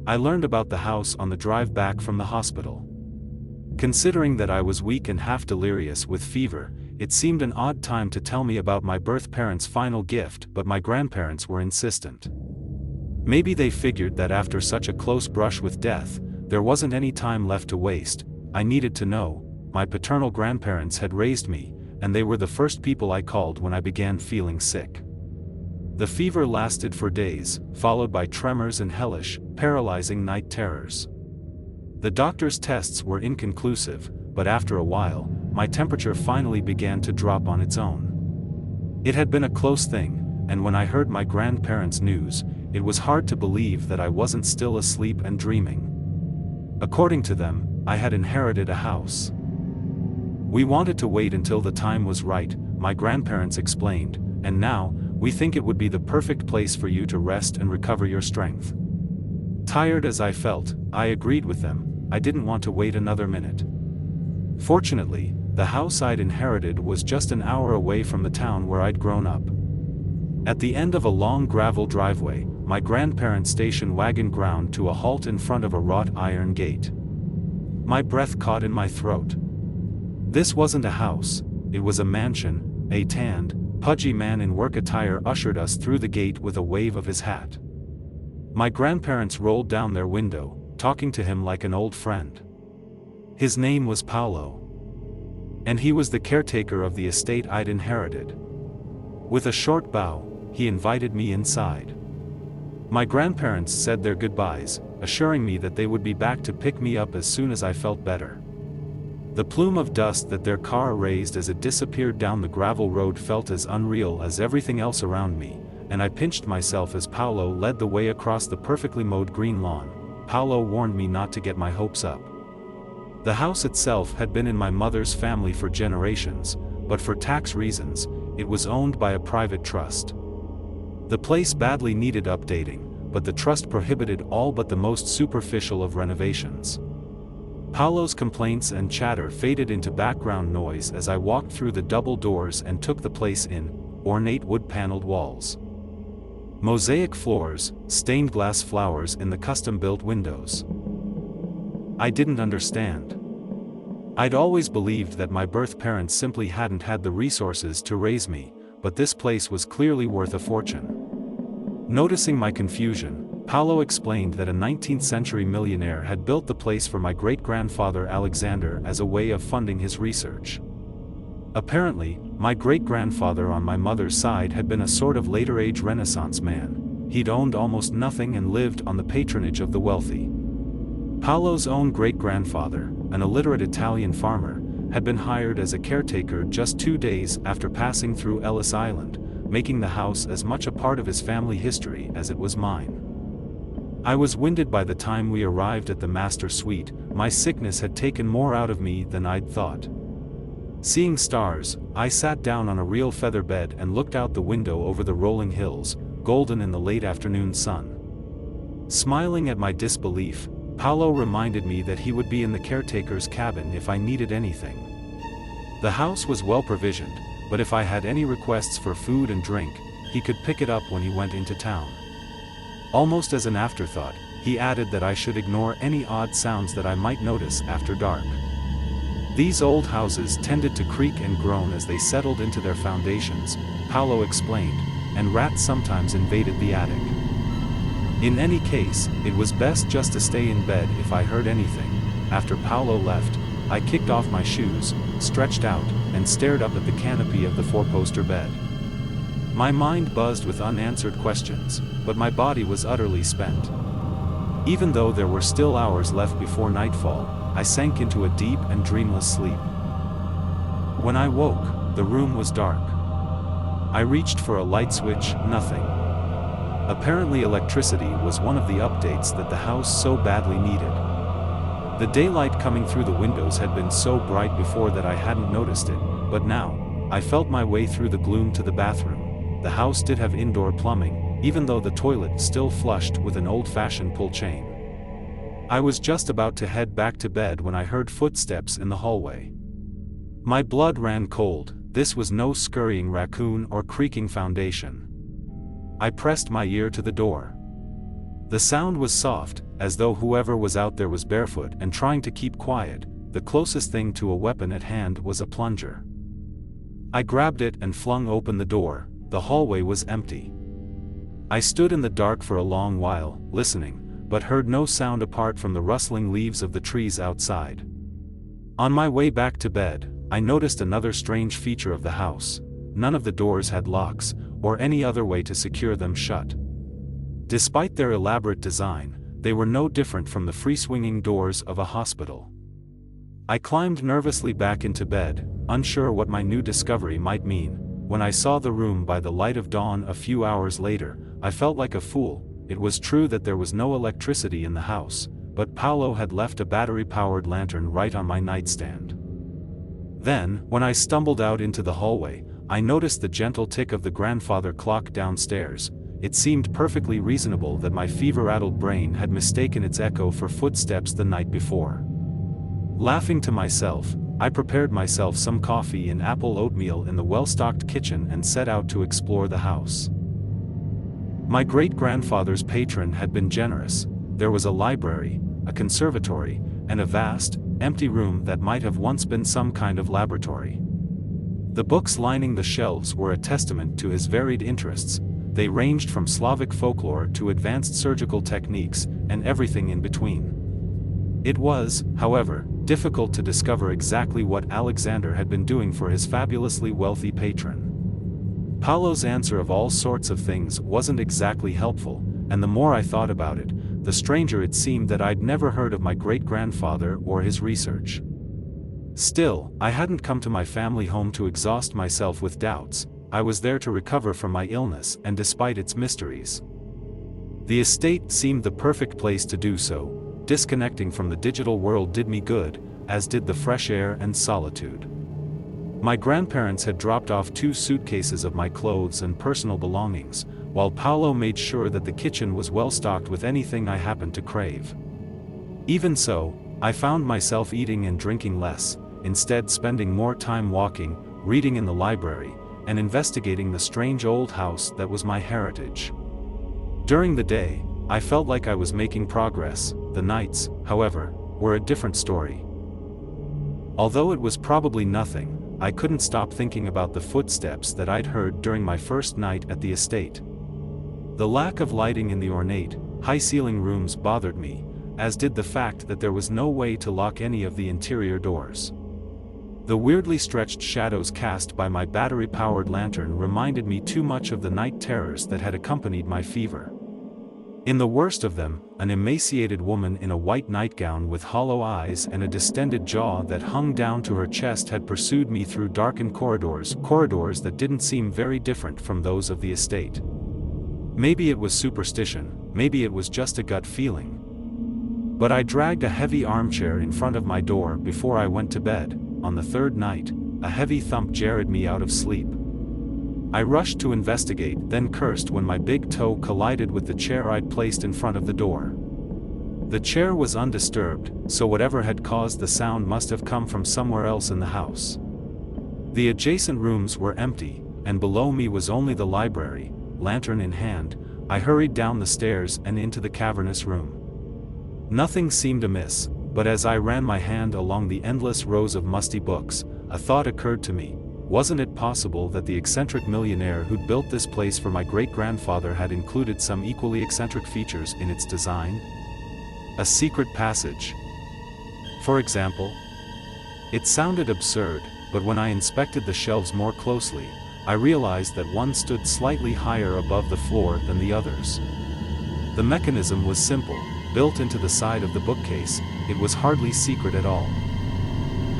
I learned about the house on the drive back from the hospital. Considering that I was weak and half delirious with fever, it seemed an odd time to tell me about my birth parents' final gift, but my grandparents were insistent. Maybe they figured that after such a close brush with death, there wasn't any time left to waste. I needed to know. My paternal grandparents had raised me, and they were the first people I called when I began feeling sick. The fever lasted for days, followed by tremors and hellish, paralyzing night terrors. The doctor's tests were inconclusive, but after a while, my temperature finally began to drop on its own. It had been a close thing, and when I heard my grandparents' news, it was hard to believe that I wasn't still asleep and dreaming. According to them, I had inherited a house. We wanted to wait until the time was right, my grandparents explained, and now, we think it would be the perfect place for you to rest and recover your strength. Tired as I felt, I agreed with them. I didn't want to wait another minute. Fortunately, the house I'd inherited was just an hour away from the town where I'd grown up. At the end of a long gravel driveway, my grandparents' station wagon ground to a halt in front of a wrought iron gate. My breath caught in my throat. This wasn't a house, it was a mansion. A tanned, pudgy man in work attire ushered us through the gate with a wave of his hat. My grandparents rolled down their window, talking to him like an old friend. His name was Paolo. And he was the caretaker of the estate I'd inherited. With a short bow, he invited me inside. My grandparents said their goodbyes, assuring me that they would be back to pick me up as soon as I felt better. The plume of dust that their car raised as it disappeared down the gravel road felt as unreal as everything else around me, and I pinched myself as Paolo led the way across the perfectly mowed green lawn. Paolo warned me not to get my hopes up. The house itself had been in my mother's family for generations, but for tax reasons, it was owned by a private trust. The place badly needed updating, but the trust prohibited all but the most superficial of renovations. Paolo's complaints and chatter faded into background noise as I walked through the double doors and took the place in. Ornate wood-paneled walls, mosaic floors, stained glass flowers in the custom-built windows. I didn't understand. I'd always believed that my birth parents simply hadn't had the resources to raise me, but this place was clearly worth a fortune. Noticing my confusion, Paolo explained that a 19th-century millionaire had built the place for my great-grandfather Alexander as a way of funding his research. Apparently, my great-grandfather on my mother's side had been a sort of later-age Renaissance man. He'd owned almost nothing and lived on the patronage of the wealthy. Paolo's own great-grandfather, an illiterate Italian farmer, had been hired as a caretaker just 2 days after passing through Ellis Island, making the house as much a part of his family history as it was mine. I was winded by the time we arrived at the master suite. My sickness had taken more out of me than I'd thought. Seeing stars, I sat down on a real feather bed and looked out the window over the rolling hills, golden in the late afternoon sun. Smiling at my disbelief, Paolo reminded me that he would be in the caretaker's cabin if I needed anything. The house was well provisioned, but if I had any requests for food and drink, he could pick it up when he went into town. Almost as an afterthought, he added that I should ignore any odd sounds that I might notice after dark. These old houses tended to creak and groan as they settled into their foundations, Paolo explained, and rats sometimes invaded the attic. In any case, it was best just to stay in bed if I heard anything. After Paolo left, I kicked off my shoes, stretched out, and stared up at the canopy of the four-poster bed. My mind buzzed with unanswered questions, but my body was utterly spent. Even though there were still hours left before nightfall, I sank into a deep and dreamless sleep. When I woke, the room was dark. I reached for a light switch, nothing. Apparently electricity was one of the updates that the house so badly needed. The daylight coming through the windows had been so bright before that I hadn't noticed it, but now, I felt my way through the gloom to the bathroom. The house did have indoor plumbing, even though the toilet still flushed with an old-fashioned pull chain. I was just about to head back to bed when I heard footsteps in the hallway. My blood ran cold. This was no scurrying raccoon or creaking foundation. I pressed my ear to the door. The sound was soft, as though whoever was out there was barefoot and trying to keep quiet. The closest thing to a weapon at hand was a plunger. I grabbed it and flung open the door. The hallway was empty. I stood in the dark for a long while, listening, but heard no sound apart from the rustling leaves of the trees outside. On my way back to bed, I noticed another strange feature of the house. None of the doors had locks, or any other way to secure them shut. Despite their elaborate design, they were no different from the free-swinging doors of a hospital. I climbed nervously back into bed, unsure what my new discovery might mean. When I saw the room by the light of dawn a few hours later, I felt like a fool. It was true that there was no electricity in the house, but Paolo had left a battery-powered lantern right on my nightstand. Then, when I stumbled out into the hallway, I noticed the gentle tick of the grandfather clock downstairs. It seemed perfectly reasonable that my fever-addled brain had mistaken its echo for footsteps the night before. Laughing to myself, I prepared myself some coffee and apple oatmeal in the well-stocked kitchen and set out to explore the house. My great-grandfather's patron had been generous. There was a library, a conservatory, and a vast, empty room that might have once been some kind of laboratory. The books lining the shelves were a testament to his varied interests. They ranged from Slavic folklore to advanced surgical techniques, and everything in between. It was, however, difficult to discover exactly what Alexander had been doing for his fabulously wealthy patron. Paolo's answer of all sorts of things wasn't exactly helpful, and the more I thought about it, the stranger it seemed that I'd never heard of my great-grandfather or his research. Still, I hadn't come to my family home to exhaust myself with doubts. I was there to recover from my illness, and despite its mysteries. The estate seemed the perfect place to do so. Disconnecting from the digital world did me good, as did the fresh air and solitude. My grandparents had dropped off 2 suitcases of my clothes and personal belongings, while Paolo made sure that the kitchen was well stocked with anything I happened to crave. Even so, I found myself eating and drinking less, instead spending more time walking, reading in the library, and investigating the strange old house that was my heritage. During the day, I felt like I was making progress. The nights, however, were a different story. Although it was probably nothing, I couldn't stop thinking about the footsteps that I'd heard during my first night at the estate. The lack of lighting in the ornate, high-ceiling rooms bothered me, as did the fact that there was no way to lock any of the interior doors. The weirdly stretched shadows cast by my battery-powered lantern reminded me too much of the night terrors that had accompanied my fever. In the worst of them, an emaciated woman in a white nightgown with hollow eyes and a distended jaw that hung down to her chest had pursued me through darkened corridors that didn't seem very different from those of the estate. Maybe it was superstition, maybe it was just a gut feeling. But I dragged a heavy armchair in front of my door before I went to bed. On the third night, a heavy thump jarred me out of sleep. I rushed to investigate, then cursed when my big toe collided with the chair I'd placed in front of the door. The chair was undisturbed, so whatever had caused the sound must have come from somewhere else in the house. The adjacent rooms were empty, and below me was only the library. Lantern in hand, I hurried down the stairs and into the cavernous room. Nothing seemed amiss, but as I ran my hand along the endless rows of musty books, a thought occurred to me. Wasn't it possible that the eccentric millionaire who'd built this place for my great-grandfather had included some equally eccentric features in its design? A secret passage, for example? It sounded absurd, but when I inspected the shelves more closely, I realized that one stood slightly higher above the floor than the others. The mechanism was simple. Built into the side of the bookcase, it was hardly secret at all.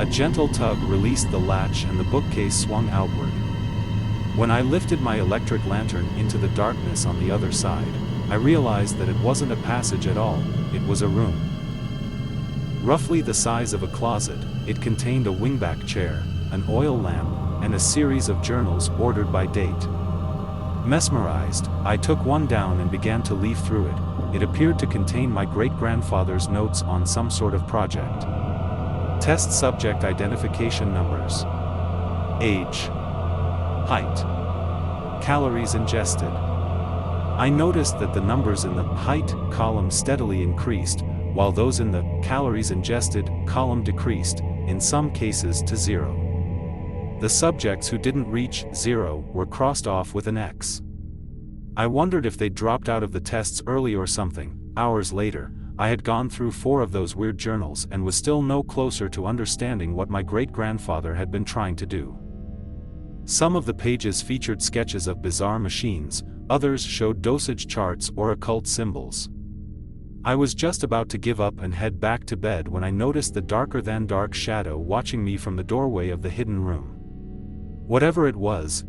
A gentle tug released the latch and the bookcase swung outward. When I lifted my electric lantern into the darkness on the other side, I realized that it wasn't a passage at all, it was a room. Roughly the size of a closet, it contained a wingback chair, an oil lamp, and a series of journals ordered by date. Mesmerized, I took one down and began to leaf through it. It appeared to contain my great-grandfather's notes on some sort of project. Test subject identification numbers. Age. Height. Calories ingested. I noticed that the numbers in the height column steadily increased, while those in the calories ingested column decreased, in some cases to 0. The subjects who didn't reach 0 were crossed off with an X. I wondered if they'd dropped out of the tests early or something. Hours later, I had gone through 4 of those weird journals and was still no closer to understanding what my great-grandfather had been trying to do. Some of the pages featured sketches of bizarre machines, others showed dosage charts or occult symbols. I was just about to give up and head back to bed when I noticed the darker-than-dark shadow watching me from the doorway of the hidden room. Whatever it was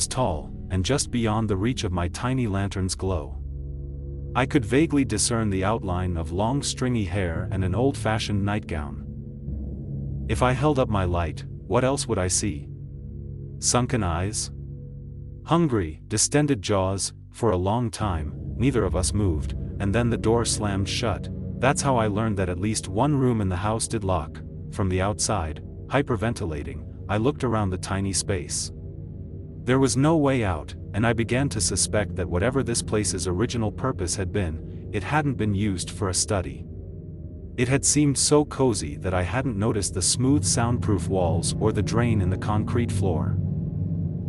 tall, and just beyond the reach of my tiny lantern's glow. I could vaguely discern the outline of long stringy hair and an old-fashioned nightgown. If I held up my light, what else would I see? Sunken eyes? Hungry, distended jaws. For a long time, neither of us moved, and then the door slammed shut. That's how I learned that at least one room in the house did lock. From the outside, hyperventilating, I looked around the tiny space. There was no way out, and I began to suspect that whatever this place's original purpose had been, it hadn't been used for a study. It had seemed so cozy that I hadn't noticed the smooth soundproof walls or the drain in the concrete floor.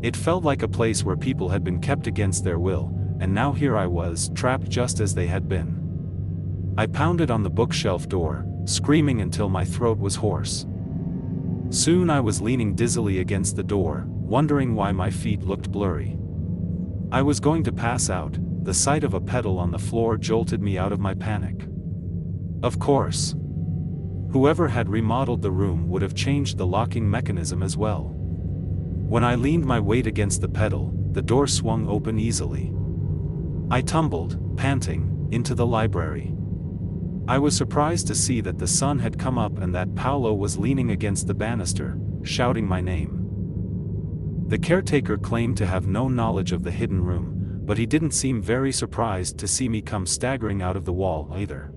It felt like a place where people had been kept against their will, and now here I was, trapped just as they had been. I pounded on the bookshelf door, screaming until my throat was hoarse. Soon I was leaning dizzily against the door, wondering why my feet looked blurry. I was going to pass out. The sight of a pedal on the floor jolted me out of my panic. Of course. Whoever had remodeled the room would have changed the locking mechanism as well. When I leaned my weight against the pedal, the door swung open easily. I tumbled, panting, into the library. I was surprised to see that the sun had come up and that Paolo was leaning against the banister, shouting my name. The caretaker claimed to have no knowledge of the hidden room, but he didn't seem very surprised to see me come staggering out of the wall either.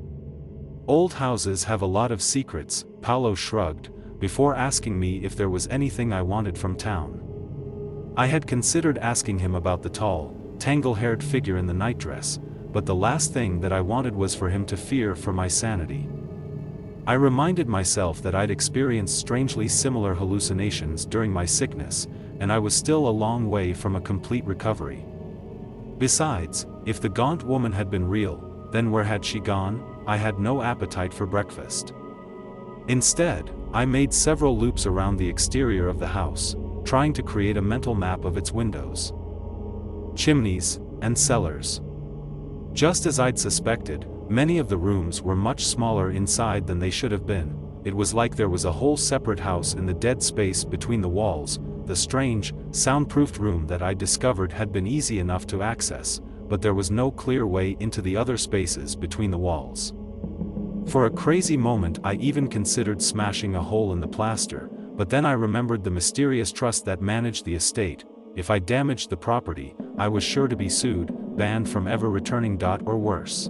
Old houses have a lot of secrets, Paolo shrugged, before asking me if there was anything I wanted from town. I had considered asking him about the tall, tangle-haired figure in the nightdress, but the last thing that I wanted was for him to fear for my sanity. I reminded myself that I'd experienced strangely similar hallucinations during my sickness, and I was still a long way from a complete recovery. Besides, if the gaunt woman had been real, then where had she gone? I had no appetite for breakfast. Instead, I made several loops around the exterior of the house, trying to create a mental map of its windows, chimneys, and cellars. Just as I'd suspected, many of the rooms were much smaller inside than they should have been. It was like there was a whole separate house in the dead space between the walls. The strange, soundproofed room that I discovered had been easy enough to access, but there was no clear way into the other spaces between the walls. For a crazy moment I even considered smashing a hole in the plaster, but then I remembered the mysterious trust that managed the estate. If I damaged the property, I was sure to be sued, banned from ever returning or worse.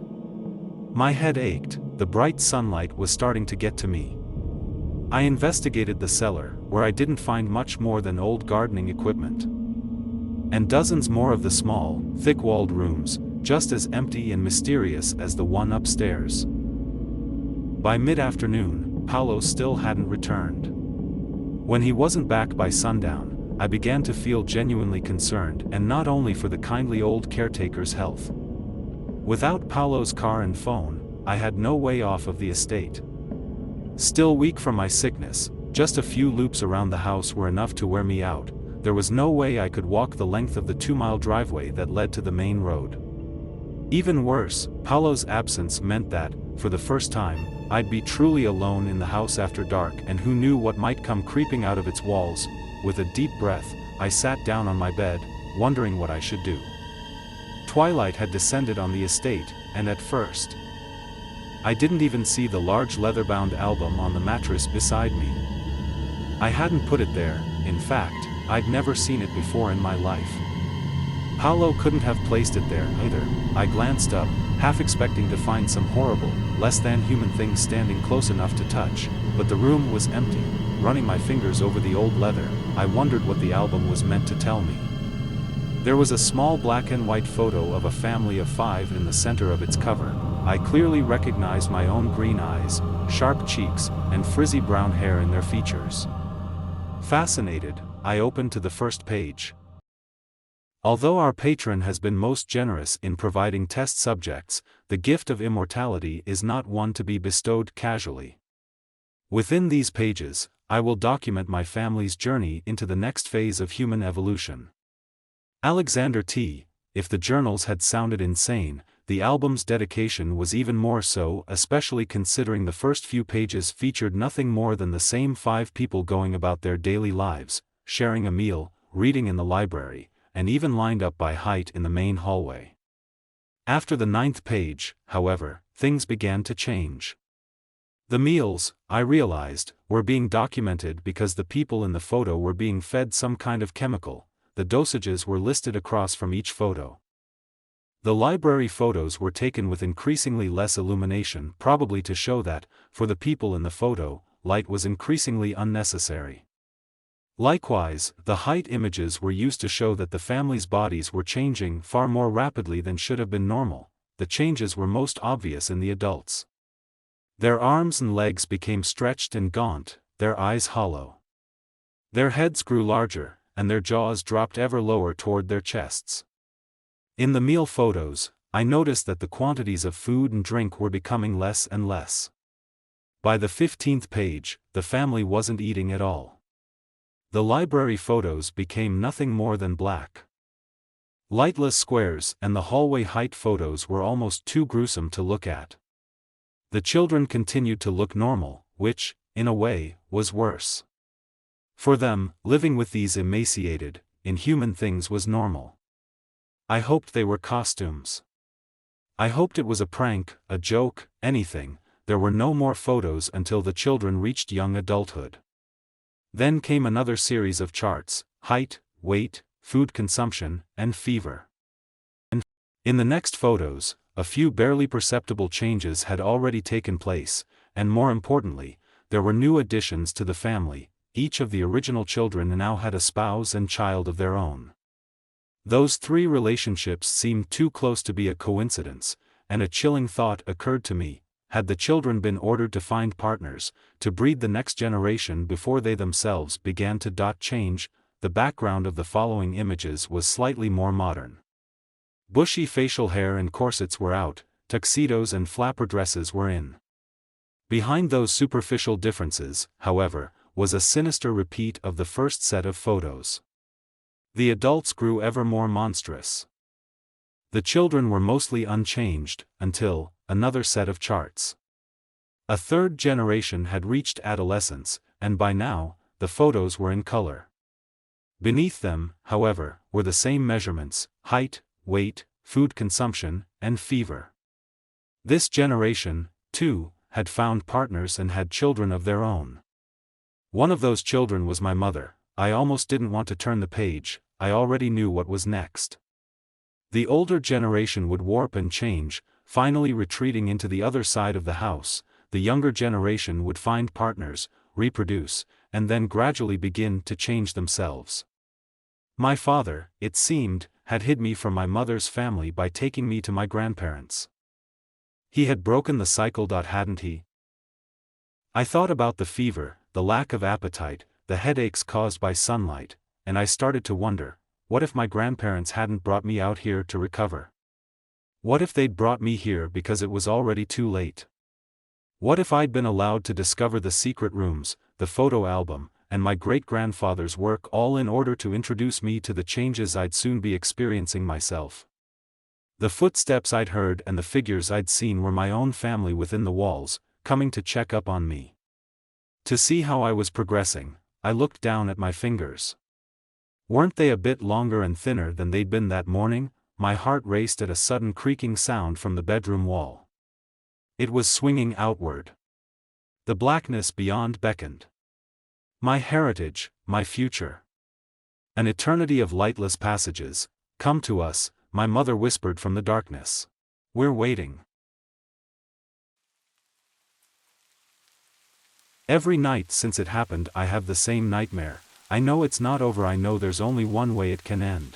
My head ached, the bright sunlight was starting to get to me. I investigated the cellar, where I didn't find much more than old gardening equipment. And dozens more of the small, thick-walled rooms, just as empty and mysterious as the one upstairs. By mid-afternoon, Paolo still hadn't returned. When he wasn't back by sundown, I began to feel genuinely concerned, and not only for the kindly old caretaker's health. Without Paolo's car and phone, I had no way off of the estate. Still weak from my sickness, just a few loops around the house were enough to wear me out. There was no way I could walk the length of the 2-mile driveway that led to the main road. Even worse, Paolo's absence meant that, for the first time, I'd be truly alone in the house after dark, and who knew what might come creeping out of its walls. With a deep breath, I sat down on my bed, wondering what I should do. Twilight had descended on the estate, and at first, I didn't even see the large leather-bound album on the mattress beside me. I hadn't put it there. In fact, I'd never seen it before in my life. Paolo couldn't have placed it there either. I glanced up, half expecting to find some horrible, less-than-human thing standing close enough to touch, but the room was empty. Running my fingers over the old leather, I wondered what the album was meant to tell me. There was a small black and white photo of a family of 5 in the center of its cover. I clearly recognized my own green eyes, sharp cheeks, and frizzy brown hair in their features. Fascinated, I opened to the first page. Although our patron has been most generous in providing test subjects, the gift of immortality is not one to be bestowed casually. Within these pages, I will document my family's journey into the next phase of human evolution. Alexander T. If the journals had sounded insane, the album's dedication was even more so, especially considering the first few pages featured nothing more than the same 5 people going about their daily lives, sharing a meal, reading in the library, and even lined up by height in the main hallway. After the 9th page, however, things began to change. The meals, I realized, were being documented because the people in the photo were being fed some kind of chemical. The dosages were listed across from each photo. The library photos were taken with increasingly less illumination, probably to show that, for the people in the photo, light was increasingly unnecessary. Likewise, the height images were used to show that the family's bodies were changing far more rapidly than should have been normal. The changes were most obvious in the adults. Their arms and legs became stretched and gaunt, their eyes hollow. Their heads grew larger, and their jaws dropped ever lower toward their chests. In the meal photos, I noticed that the quantities of food and drink were becoming less and less. By the 15th page, the family wasn't eating at all. The library photos became nothing more than black, lightless squares, and the hallway height photos were almost too gruesome to look at. The children continued to look normal, which, in a way, was worse. For them, living with these emaciated, inhuman things was normal. I hoped they were costumes. I hoped it was a prank, a joke, anything. There were no more photos until the children reached young adulthood. Then came another series of charts: height, weight, food consumption, and fever. And in the next photos, a few barely perceptible changes had already taken place, and more importantly, there were new additions to the family. Each of the original children now had a spouse and child of their own. Those 3 relationships seemed too close to be a coincidence, and a chilling thought occurred to me: had the children been ordered to find partners, to breed the next generation before they themselves began to change? The background of the following images was slightly more modern. Bushy facial hair and corsets were out, tuxedos and flapper dresses were in. Behind those superficial differences, however, was a sinister repeat of the first set of photos. The adults grew ever more monstrous. The children were mostly unchanged, until another set of charts. A 3rd generation had reached adolescence, and by now, the photos were in color. Beneath them, however, were the same measurements: height, weight, food consumption, and fever. This generation, too, had found partners and had children of their own. One of those children was my mother. I almost didn't want to turn the page, I already knew what was next. The older generation would warp and change, finally retreating into the other side of the house. The younger generation would find partners, reproduce, and then gradually begin to change themselves. My father, it seemed, had hid me from my mother's family by taking me to my grandparents. He had broken the cycle, hadn't he? I thought about the fever, the lack of appetite, the headaches caused by sunlight, and I started to wonder, what if my grandparents hadn't brought me out here to recover? What if they'd brought me here because it was already too late? What if I'd been allowed to discover the secret rooms, the photo album, and my great-grandfather's work, all in order to introduce me to the changes I'd soon be experiencing myself? The footsteps I'd heard and the figures I'd seen were my own family within the walls, coming to check up on me. To see how I was progressing, I looked down at my fingers. Weren't they a bit longer and thinner than they'd been that morning? My heart raced at a sudden creaking sound from the bedroom wall. It was swinging outward. The blackness beyond beckoned. My heritage, my future. An eternity of lightless passages. Come to us, my mother whispered from the darkness. We're waiting. Every night since it happened I have the same nightmare. I know it's not over, I know there's only one way it can end.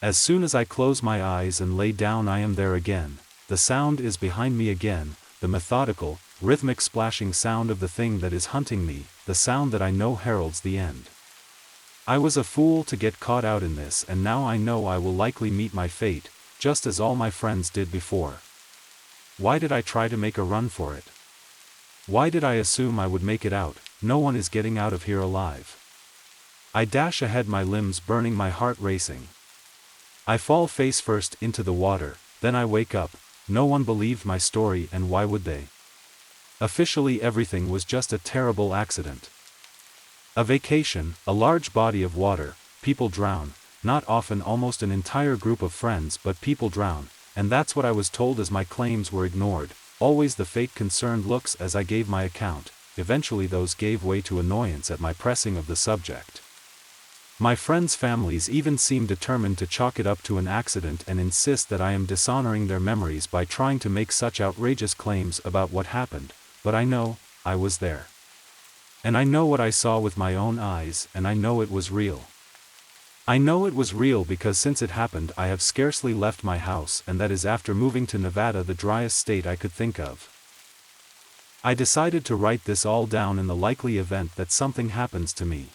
As soon as I close my eyes and lay down, I am there again. The sound is behind me again, the methodical, rhythmic splashing sound of the thing that is hunting me, the sound that I know heralds the end. I was a fool to get caught out in this, and now I know I will likely meet my fate, just as all my friends did before. Why did I try to make a run for it? Why did I assume I would make it out? No one is getting out of here alive. I dash ahead, my limbs burning, my heart racing. I fall face first into the water, then I wake up. No one believed my story, and why would they? Officially everything was just a terrible accident. A vacation, a large body of water, people drown, not often almost an entire group of friends, but people drown, and that's what I was told as my claims were ignored, always the fake concerned looks as I gave my account. Eventually those gave way to annoyance at my pressing of the subject. My friends' families even seem determined to chalk it up to an accident and insist that I am dishonoring their memories by trying to make such outrageous claims about what happened, but I know, I was there. And I know what I saw with my own eyes, and I know it was real. I know it was real because since it happened I have scarcely left my house, and that is after moving to Nevada, the driest state I could think of. I decided to write this all down in the likely event that something happens to me.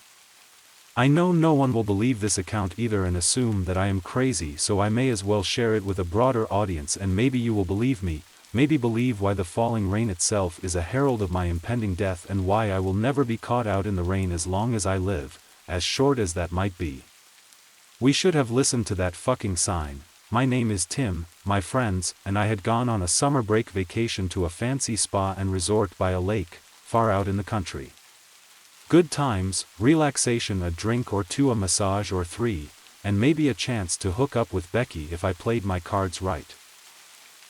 I know no one will believe this account either and assume that I am crazy, so I may as well share it with a broader audience, and maybe you will believe me, maybe believe why the falling rain itself is a herald of my impending death and why I will never be caught out in the rain as long as I live, as short as that might be. We should have listened to that fucking sign. My name is Tim, my friends, and I had gone on a summer break vacation to a fancy spa and resort by a lake, far out in the country. Good times, relaxation, a drink or two, a massage or three, and maybe a chance to hook up with Becky if I played my cards right.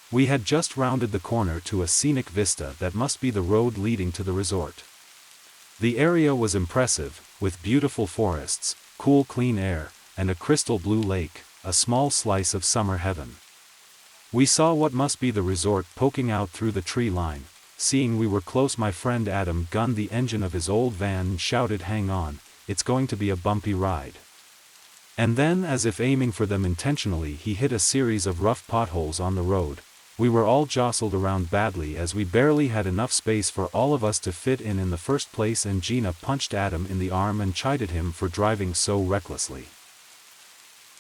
We had just rounded the corner to a scenic vista that must be the road leading to the resort. The area was impressive, with beautiful forests, cool clean air, and a crystal blue lake, a small slice of summer heaven. We saw what must be the resort poking out through the tree line. Seeing we were close, my friend Adam gunned the engine of his old van and shouted, "Hang on, it's going to be a bumpy ride." And then, as if aiming for them intentionally, he hit a series of rough potholes on the road. We were all jostled around badly as we barely had enough space for all of us to fit in the first place, and Gina punched Adam in the arm and chided him for driving so recklessly.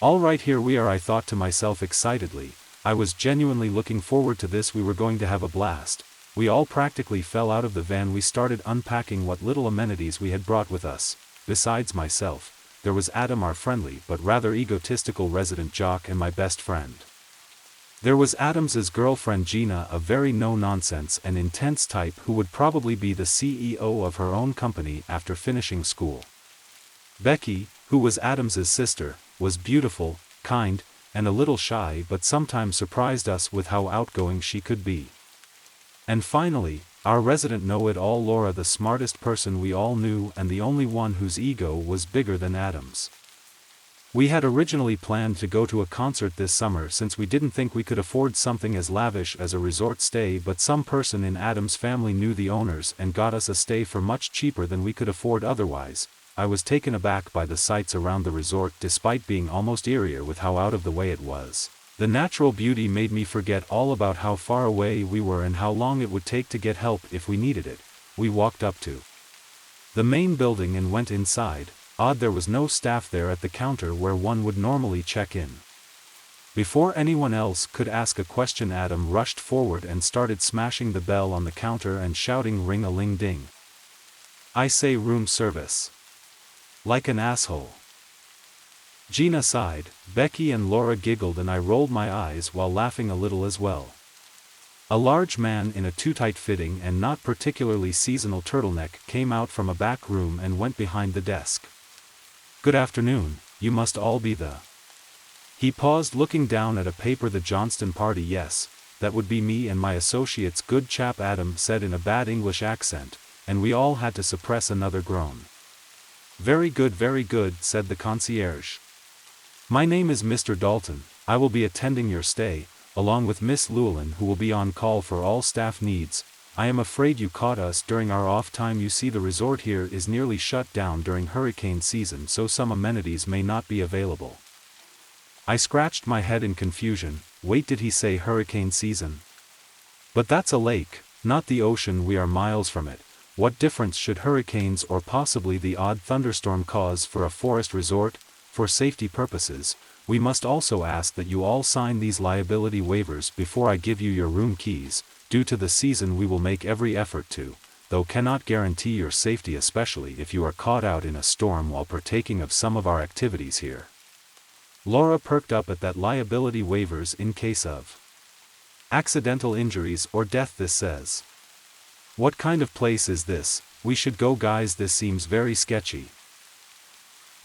All right, here we are, I thought to myself excitedly. I was genuinely looking forward to this. We were going to have a blast. We all practically fell out of the van. We started unpacking what little amenities we had brought with us. Besides myself, there was Adam, our friendly but rather egotistical resident jock, and my best friend. There was Adams's girlfriend Gina, a very no-nonsense and intense type who would probably be the CEO of her own company after finishing school. Becky, who was Adams's sister, was beautiful, kind, and a little shy, but sometimes surprised us with how outgoing she could be. And finally, our resident know-it-all Laura, the smartest person we all knew and the only one whose ego was bigger than Adam's. We had originally planned to go to a concert this summer since we didn't think we could afford something as lavish as a resort stay, but some person in Adam's family knew the owners and got us a stay for much cheaper than we could afford otherwise. I was taken aback by the sights around the resort despite being almost eerier with how out of the way it was. The natural beauty made me forget all about how far away we were and how long it would take to get help if we needed it. We walked up to the main building and went inside. Odd, there was no staff there at the counter where one would normally check in. Before anyone else could ask a question, Adam rushed forward and started smashing the bell on the counter and shouting, "Ring-a-ling-ding. I say room service." Like an asshole. Gina sighed, Becky and Laura giggled, and I rolled my eyes while laughing a little as well. A large man in a too tight-fitting and not particularly seasonal turtleneck came out from a back room and went behind the desk. "Good afternoon, you must all be the..." He paused, looking down at a paper. "The Johnston party." "Yes, that would be me and my associates." "Good chap," Adam said in a bad English accent, and we all had to suppress another groan. Very good," said the concierge. "My name is Mr. Dalton. I will be attending your stay, along with Miss Llewellyn, who will be on call for all staff needs. I am afraid you caught us during our off time. You see, the resort here is nearly shut down during hurricane season, so some amenities may not be available." I scratched my head in confusion. Wait, did he say hurricane season? But that's a lake, not the ocean. We are miles from it. What difference should hurricanes or possibly the odd thunderstorm cause for a forest resort? For safety purposes, we must also ask that you all sign these liability waivers before I give you your room keys. Due to the season, we will make every effort to, though cannot guarantee your safety, especially if you are caught out in a storm while partaking of some of our activities here. Laura perked up at that. Liability waivers in case of accidental injuries or death, this says. What kind of place is this? We should go, guys, this seems very sketchy.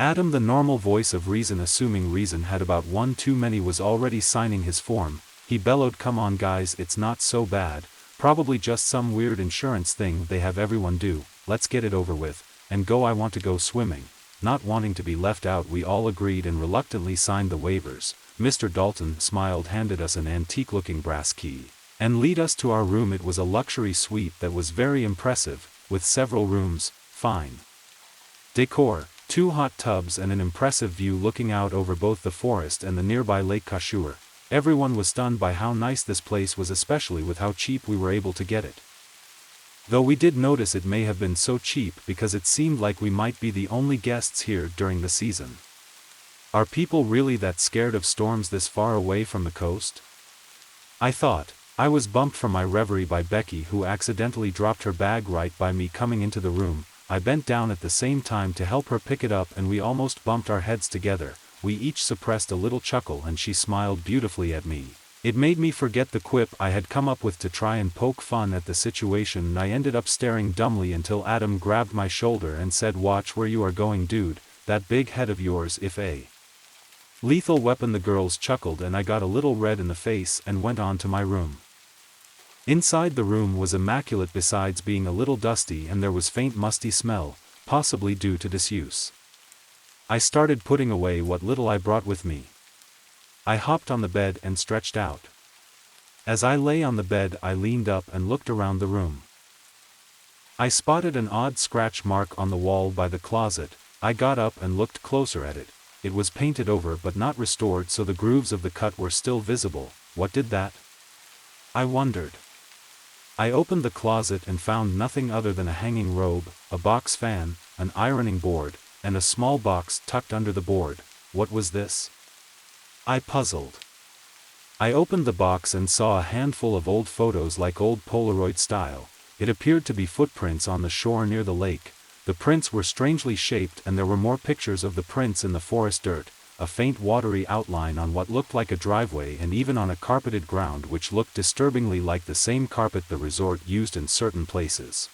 Adam, the normal voice of reason, assuming reason had about one too many, was already signing his form. He bellowed, come on guys, it's not so bad, probably just some weird insurance thing they have everyone do, let's get it over with, and go. I want to go swimming. Not wanting to be left out, we all agreed and reluctantly signed the waivers. Mr. Dalton smiled, handed us an antique-looking brass key, and lead us to our room. It was a luxury suite that was very impressive, with several rooms, fine decor, 2 hot tubs and an impressive view looking out over both the forest and the nearby Lake Kashur. Everyone was stunned by how nice this place was, especially with how cheap we were able to get it. Though we did notice it may have been so cheap because it seemed like we might be the only guests here during the season. Are people really that scared of storms this far away from the coast? I thought. I was bumped from my reverie by Becky, who accidentally dropped her bag right by me coming into the room. I bent down at the same time to help her pick it up and we almost bumped our heads together. We each suppressed a little chuckle and she smiled beautifully at me. It made me forget the quip I had come up with to try and poke fun at the situation, and I ended up staring dumbly until Adam grabbed my shoulder and said, watch where you are going, dude, that big head of yours if a lethal weapon. The girls chuckled and I got a little red in the face and went on to my room. Inside the room was immaculate besides being a little dusty, and there was faint musty smell, possibly due to disuse. I started putting away what little I brought with me. I hopped on the bed and stretched out. As I lay on the bed, I leaned up and looked around the room. I spotted an odd scratch mark on the wall by the closet. I got up and looked closer at it. It was painted over but not restored, so the grooves of the cut were still visible. What did that? I wondered. I opened the closet and found nothing other than a hanging robe, a box fan, an ironing board, and a small box tucked under the board. What was this? I puzzled. I opened the box and saw a handful of old photos, like old Polaroid style. It appeared to be footprints on the shore near the lake. The prints were strangely shaped and there were more pictures of the prints in the forest dirt, a faint watery outline on what looked like a driveway, and even on a carpeted ground which looked disturbingly like the same carpet the resort used in certain places.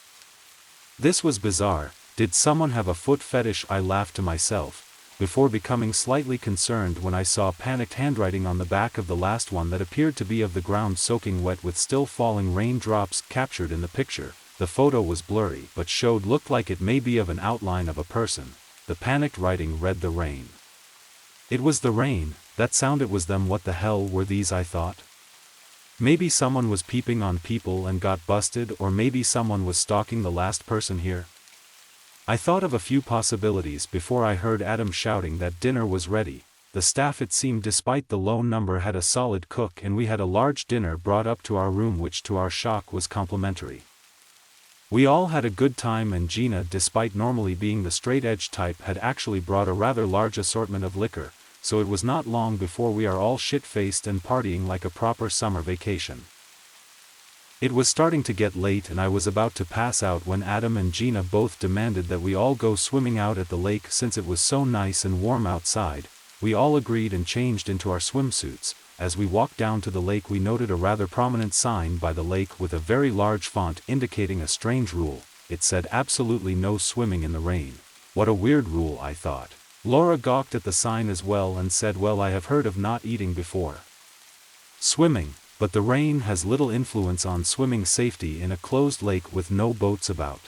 This was bizarre. Did someone have a foot fetish? I laughed to myself, before becoming slightly concerned when I saw panicked handwriting on the back of the last one that appeared to be of the ground soaking wet with still falling raindrops captured in the picture. The photo was blurry but looked like it may be of an outline of a person. The panicked writing read, "The rain." It was the rain. That sound, it was them. What the hell were these, I thought. Maybe someone was peeping on people and got busted, or maybe someone was stalking the last person here. I thought of a few possibilities before I heard Adam shouting that dinner was ready. The staff, it seemed, despite the low number, had a solid cook, and we had a large dinner brought up to our room, which to our shock was complimentary. We all had a good time, and Gina, despite normally being the straight-edge type, had actually brought a rather large assortment of liquor, so it was not long before we are all shit-faced and partying like a proper summer vacation. It was starting to get late and I was about to pass out when Adam and Gina both demanded that we all go swimming out at the lake since it was so nice and warm outside. We all agreed and changed into our swimsuits. As we walked down to the lake, we noted a rather prominent sign by the lake with a very large font indicating a strange rule. It said absolutely no swimming in the rain. What a weird rule, I thought. Laura gawked at the sign as well and said, well, I have heard of not eating before swimming, but the rain has little influence on swimming safety in a closed lake with no boats about.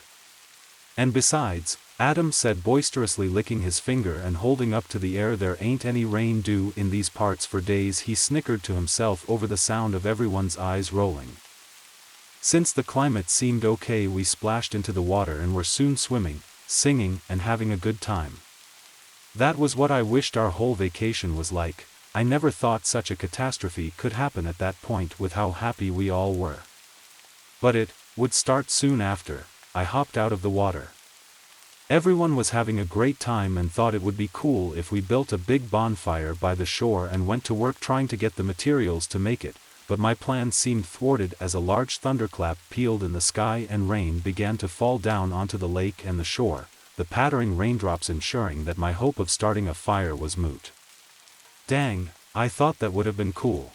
And besides, Adam said boisterously, licking his finger and holding up to the air, there ain't any rain due in these parts for days. He snickered to himself over the sound of everyone's eyes rolling. Since the climate seemed okay, we splashed into the water and were soon swimming, singing, and having a good time. That was what I wished our whole vacation was like. I never thought such a catastrophe could happen at that point with how happy we all were. But it would start soon after I hopped out of the water. Everyone was having a great time and thought it would be cool if we built a big bonfire by the shore and went to work trying to get the materials to make it, but my plan seemed thwarted as a large thunderclap pealed in the sky and rain began to fall down onto the lake and the shore, the pattering raindrops ensuring that my hope of starting a fire was moot. Dang, I thought that would have been cool.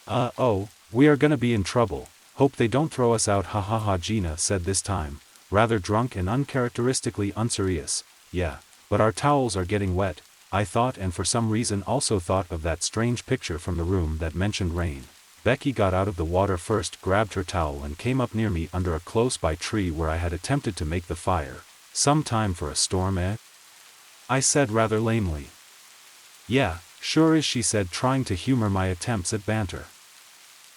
Oh, we are gonna be in trouble, hope they don't throw us out, ha ha ha, Gina said this time, rather drunk and uncharacteristically unserious. Yeah, but our towels are getting wet, I thought, and for some reason also thought of that strange picture from the room that mentioned rain. Becky got out of the water first, grabbed her towel and came up near me under a close-by tree where I had attempted to make the fire. Some time for a storm, eh? I said rather lamely. Yeah, sure is, she said, trying to humor my attempts at banter.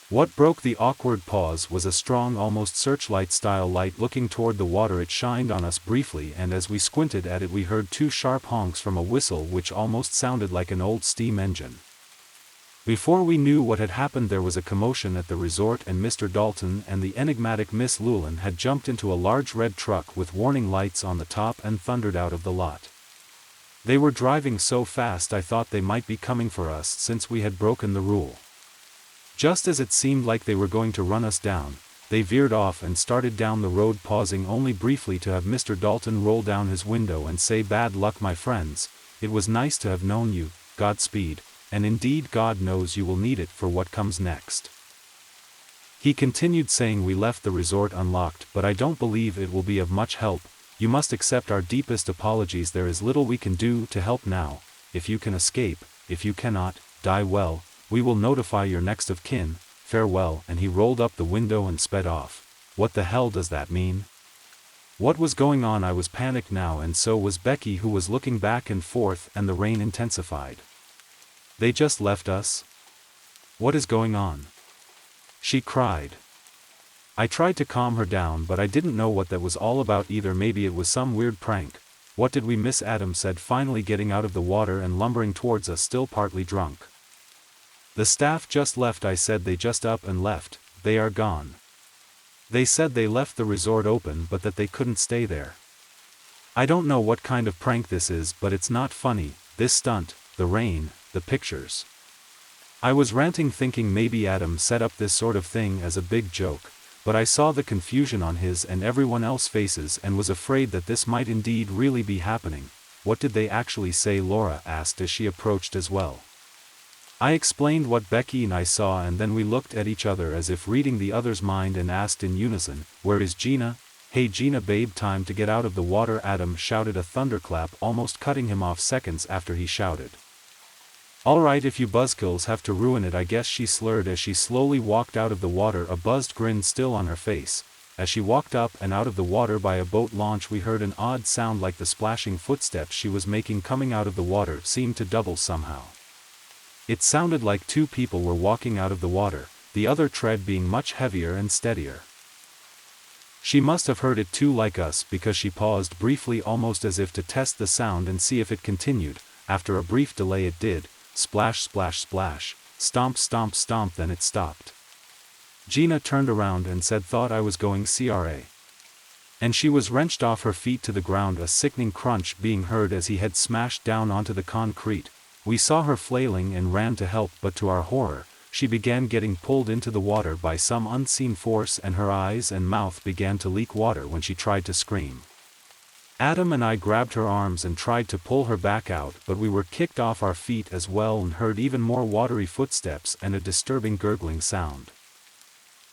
What broke the awkward pause was a strong, almost searchlight-style light looking toward the water. It shined on us briefly, and as we squinted at it we heard two sharp honks from a whistle which almost sounded like an old steam engine. Before we knew what had happened there was a commotion at the resort, and Mr. Dalton and the enigmatic Miss Llewellyn had jumped into a large red truck with warning lights on the top and thundered out of the lot. They were driving so fast I thought they might be coming for us since we had broken the rule. Just as it seemed like they were going to run us down, they veered off and started down the road, pausing only briefly to have Mr. Dalton roll down his window and say, "Bad luck, my friends, it was nice to have known you, Godspeed, and indeed God knows you will need it for what comes next." He continued saying, "We left the resort unlocked, but I don't believe it will be of much help. You must accept our deepest apologies. There is little we can do to help now. If you can escape, if you cannot, die well. We will notify your next of kin. Farewell," and he rolled up the window and sped off. What the hell does that mean? What was going on? I was panicked now, and so was Becky, who was looking back and forth, and the rain intensified. They just left us? What is going on? She cried. I tried to calm her down, but I didn't know what that was all about either. Maybe it was some weird prank. What did we miss? Adam said, finally getting out of the water and lumbering towards us, still partly drunk. The staff just left, I said. They just up and left, they are gone. They said they left the resort open but that they couldn't stay there. I don't know what kind of prank this is, but it's not funny, this stunt, the rain, the pictures. I was ranting, thinking maybe Adam set up this sort of thing as a big joke, but I saw the confusion on his and everyone else's faces and was afraid that this might indeed really be happening. What did they actually say? Laura asked as she approached as well. I explained what Becky and I saw, and then we looked at each other as if reading the other's mind and asked in unison, "Where is Gina? Hey Gina babe, time to get out of the water." Adam shouted, a thunderclap almost cutting him off seconds after he shouted. "Alright, if you buzzkills have to ruin it, I guess," she slurred as she slowly walked out of the water, a buzzed grin still on her face. As she walked up and out of the water by a boat launch, we heard an odd sound like the splashing footsteps she was making coming out of the water seemed to double somehow. It sounded like two people were walking out of the water, the other tread being much heavier and steadier. She must have heard it too, like us, because she paused briefly, almost as if to test the sound and see if it continued. After a brief delay it did. Splash, splash, splash, stomp, stomp, stomp, then it stopped. Gina turned around and said, "Thought I was going CRA." And she was wrenched off her feet to the ground, a sickening crunch being heard as he had smashed down onto the concrete. We saw her flailing and ran to help, but to our horror, she began getting pulled into the water by some unseen force, and her eyes and mouth began to leak water when she tried to scream. Adam and I grabbed her arms and tried to pull her back out, but we were kicked off our feet as well and heard even more watery footsteps and a disturbing gurgling sound.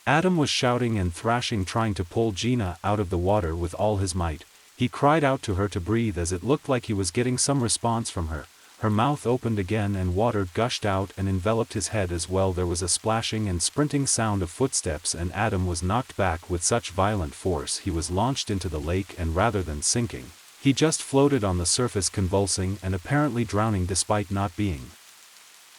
Adam was shouting and thrashing, trying to pull Gina out of the water with all his might. He cried out to her to breathe as it looked like he was getting some response from her. Her mouth opened again and water gushed out and enveloped his head as well. There was a splashing and sprinting sound of footsteps, and Adam was knocked back with such violent force he was launched into the lake, and rather than sinking, he just floated on the surface, convulsing and apparently drowning despite not being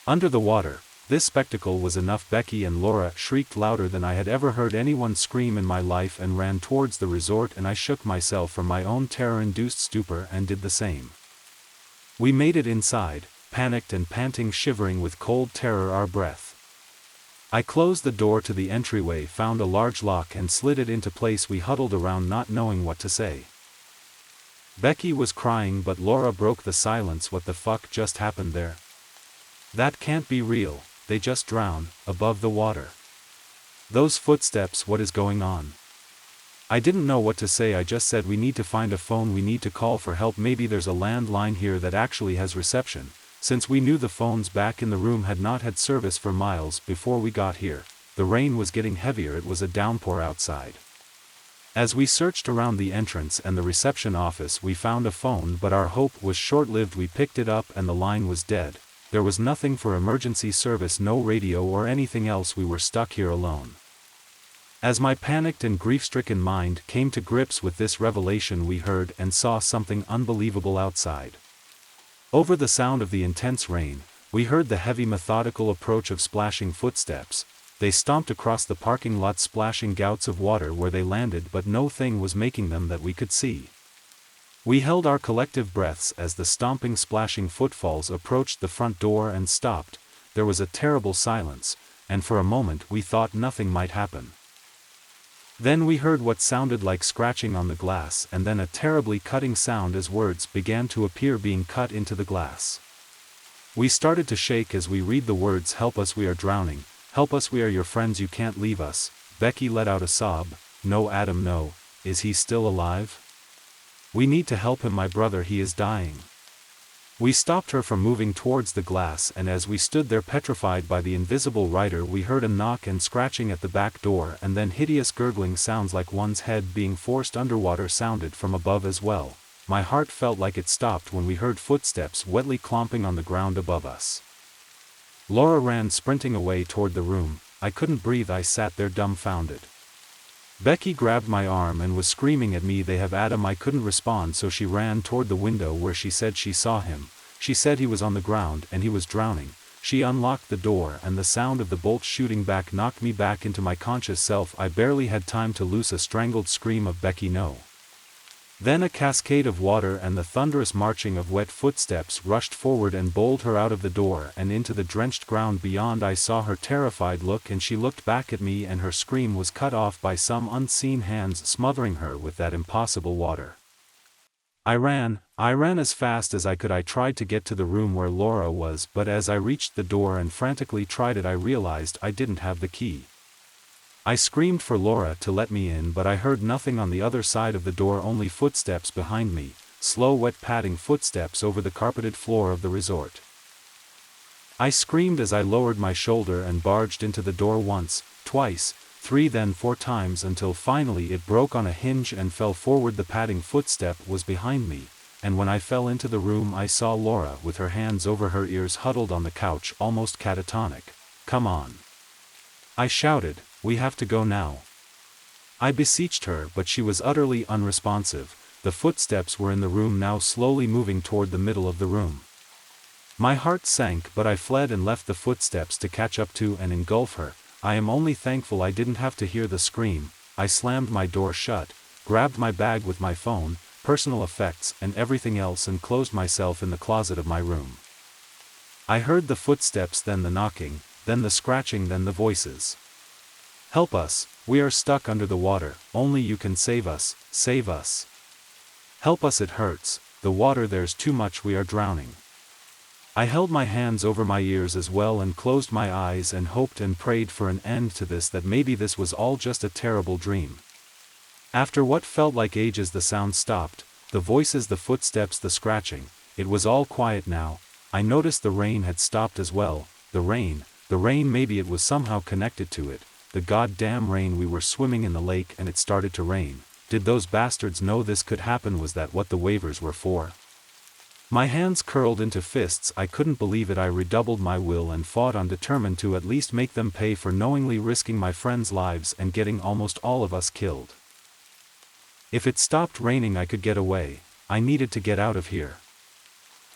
under the water. This spectacle was enough. Becky and Laura shrieked louder than I had ever heard anyone scream in my life and ran towards the resort, and I shook myself from my own terror-induced stupor and did the same. We made it inside, panicked and panting, shivering with cold terror our breath. I closed the door to the entryway, found a large lock and slid it into place. We huddled around, not knowing what to say. Becky was crying, but Laura broke the silence. What the fuck just happened there? That can't be real, they just drowned, above the water. Those footsteps, what is going on? I didn't know what to say. I just said, we need to find a phone, we need to call for help. Maybe there's a landline here that actually has reception, since we knew the phones back in the room had not had service for miles before we got here. The rain was getting heavier, it was a downpour outside. As we searched around the entrance and the reception office, we found a phone, but our hope was short-lived. We picked it up and the line was dead. There was nothing for emergency service, no radio or anything else. We were stuck here alone. As my panicked and grief-stricken mind came to grips with this revelation, we heard and saw something unbelievable outside. Over the sound of the intense rain, we heard the heavy, methodical approach of splashing footsteps. They stomped across the parking lot, splashing gouts of water where they landed, but no thing was making them that we could see. We held our collective breaths as the stomping, splashing footfalls approached the front door and stopped. There was a terrible silence, and for a moment we thought nothing might happen. Then we heard what sounded like scratching on the glass, and then a terribly cutting sound as words began to appear being cut into the glass. We started to shake as we read the words, "Help us, we are drowning. Help us, we are your friends, you can't leave us." Becky let out a sob. "No, Adam, no. Is he still alive? We need to help him, my brother, he is dying." We stopped her from moving towards the glass, and as we stood there petrified by the invisible rider, we heard a knock and scratching at the back door, and then hideous gurgling sounds like one's head being forced underwater sounded from above as well. My heart felt like it stopped when we heard footsteps wetly clomping on the ground above us. Laura ran sprinting away toward the room. I couldn't breathe. I sat there dumbfounded. Becky grabbed my arm and was screaming at me, "They have Adam." I couldn't respond, so she ran toward the window where she said she saw him. She said he was on the ground and he was drowning. She unlocked the door, and the sound of the bolt shooting back knocked me back into my conscious self. I barely had time to loose a strangled scream of "Becky, no." Then a cascade of water and the thunderous marching of wet footsteps rushed forward and bowled her out of the door and into the drenched ground beyond. I saw her terrified look, and she looked back at me, and her scream was cut off by some unseen hands smothering her with that impossible water. I ran as fast as I could. I tried to get to the room where Laura was, but as I reached the door and frantically tried it, I realized I didn't have the key. I screamed for Laura to let me in, but I heard nothing on the other side of the door, only footsteps behind me, slow, wet, padding footsteps over the carpeted floor of the resort. I screamed as I lowered my shoulder and barged into the door once, twice, 3, then 4 times, until finally it broke on a hinge and fell forward. The padding footstep was behind me, and when I fell into the room I saw Laura with her hands over her ears, huddled on the couch, almost catatonic. "Come on," I shouted. "We have to go now." I beseeched her, but she was utterly unresponsive. The footsteps were in the room now, slowly moving toward the middle of the room. My heart sank, but I fled and left the footsteps to catch up to and engulf her. I am only thankful I didn't have to hear the scream. I slammed my door shut, grabbed my bag with my phone, personal effects, and everything else, and closed myself in the closet of my room. I heard the footsteps, then the knocking, then the scratching, then the voices. "Help us, we are stuck under the water, only you can save us, save us. Help us, it hurts, the water, there's too much, we are drowning." I held my hands over my ears as well and closed my eyes and hoped and prayed for an end to this, that maybe this was all just a terrible dream. After what felt like ages, the sound stopped, the voices, the footsteps, the scratching. It was all quiet now. I noticed the rain had stopped as well. The rain, maybe it was somehow connected to it. The goddamn rain. We were swimming in the lake and it started to rain. Did those bastards know this could happen? Was that what the waivers were for? My hands curled into fists. I couldn't believe it. I redoubled my will and fought on, determined to at least make them pay for knowingly risking my friends' lives and getting almost all of us killed. If it stopped raining I could get away. I needed to get out of here.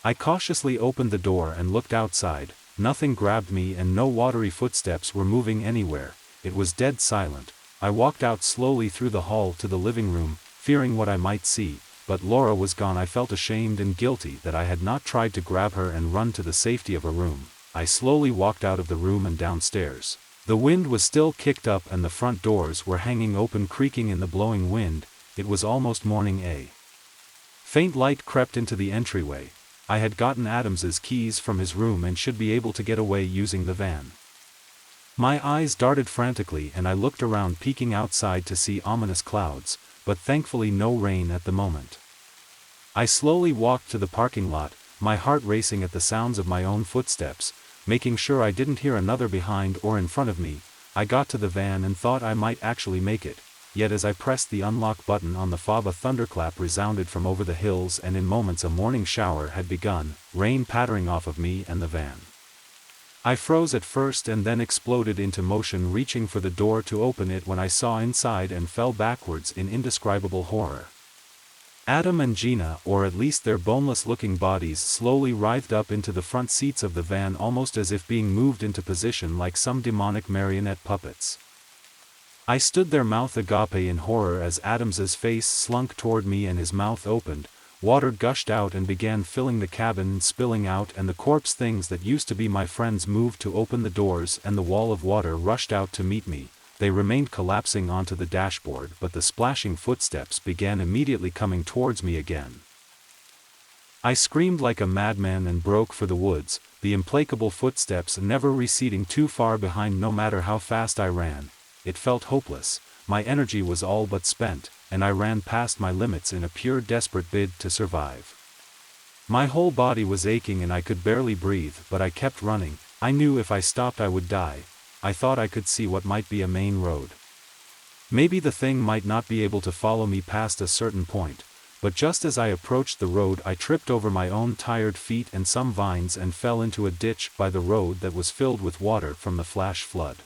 I cautiously opened the door and looked outside. Nothing grabbed me and no watery footsteps were moving anywhere. It was dead silent. I walked out slowly through the hall to the living room, fearing what I might see. but Laura was gone. I felt ashamed and guilty that I had not tried to grab her and run to the safety of her room. I slowly walked out of the room and downstairs. The wind was still kicked up and the front doors were hanging open, creaking in the blowing wind. It was almost morning. A faint light crept into the entryway. I had gotten Adams's keys from his room and should be able to get away using the van. My eyes darted frantically and I looked around, peeking outside to see ominous clouds, but thankfully no rain at the moment. I slowly walked to the parking lot, my heart racing at the sounds of my own footsteps, making sure I didn't hear another behind or in front of me. I got to the van and thought I might actually make it, yet as I pressed the unlock button on the fob, a thunderclap resounded from over the hills and in moments a morning shower had begun, rain pattering off of me and the van. I froze at first and then exploded into motion, reaching for the door to open it when I saw inside and fell backwards in indescribable horror. Adam and Gina, or at least their boneless-looking bodies, slowly writhed up into the front seats of the van, almost as if being moved into position like some demonic marionette puppets. I stood there, mouth agape in horror, as Adams's face slunk toward me and his mouth opened. Water gushed out and began filling the cabin and spilling out, and the corpse things that used to be my friends moved to open the doors and the wall of water rushed out to meet me. They remained collapsing onto the dashboard, but the splashing footsteps began immediately coming towards me again. I screamed like a madman and broke for the woods, the implacable footsteps never receding too far behind no matter how fast I ran. It felt hopeless, my energy was all but spent, and I ran past my limits in a pure desperate bid to survive. My whole body was aching and I could barely breathe, but I kept running. I knew if I stopped I would die. I thought I could see what might be a main road. Maybe the thing might not be able to follow me past a certain point, but just as I approached the road I tripped over my own tired feet and some vines and fell into a ditch by the road that was filled with water from the flash flood.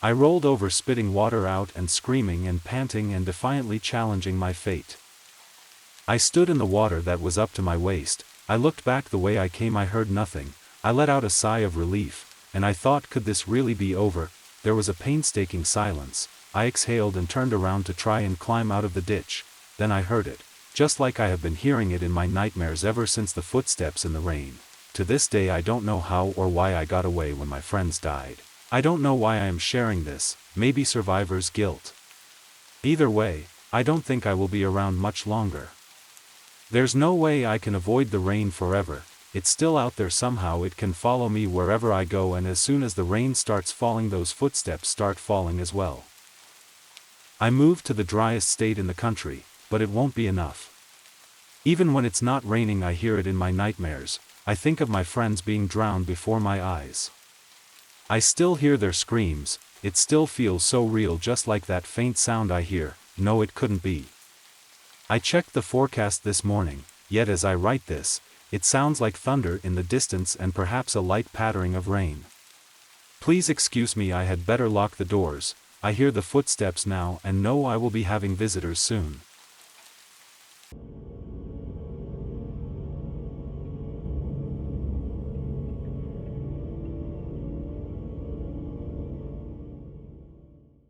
I rolled over, spitting water out and screaming and panting and defiantly challenging my fate. I stood in the water that was up to my waist. I looked back the way I came. I heard nothing. I let out a sigh of relief, and I thought, could this really be over? There was a painstaking silence. I exhaled and turned around to try and climb out of the ditch. Then I heard it, just like I have been hearing it in my nightmares ever since the footsteps in the rain. To this day I don't know how or why I got away when my friends died. I don't know why I am sharing this, maybe survivor's guilt. Either way, I don't think I will be around much longer. There's no way I can avoid the rain forever. It's still out there somehow. It can follow me wherever I go, and as soon as the rain starts falling, those footsteps start falling as well. I moved to the driest state in the country, but it won't be enough. Even when it's not raining I hear it in my nightmares. I think of my friends being drowned before my eyes. I still hear their screams. It still feels so real, just like that faint sound I hear. No, it couldn't be. I checked the forecast this morning, yet as I write this, it sounds like thunder in the distance and perhaps a light pattering of rain. Please excuse me, I had better lock the doors. I hear the footsteps now and know I will be having visitors soon.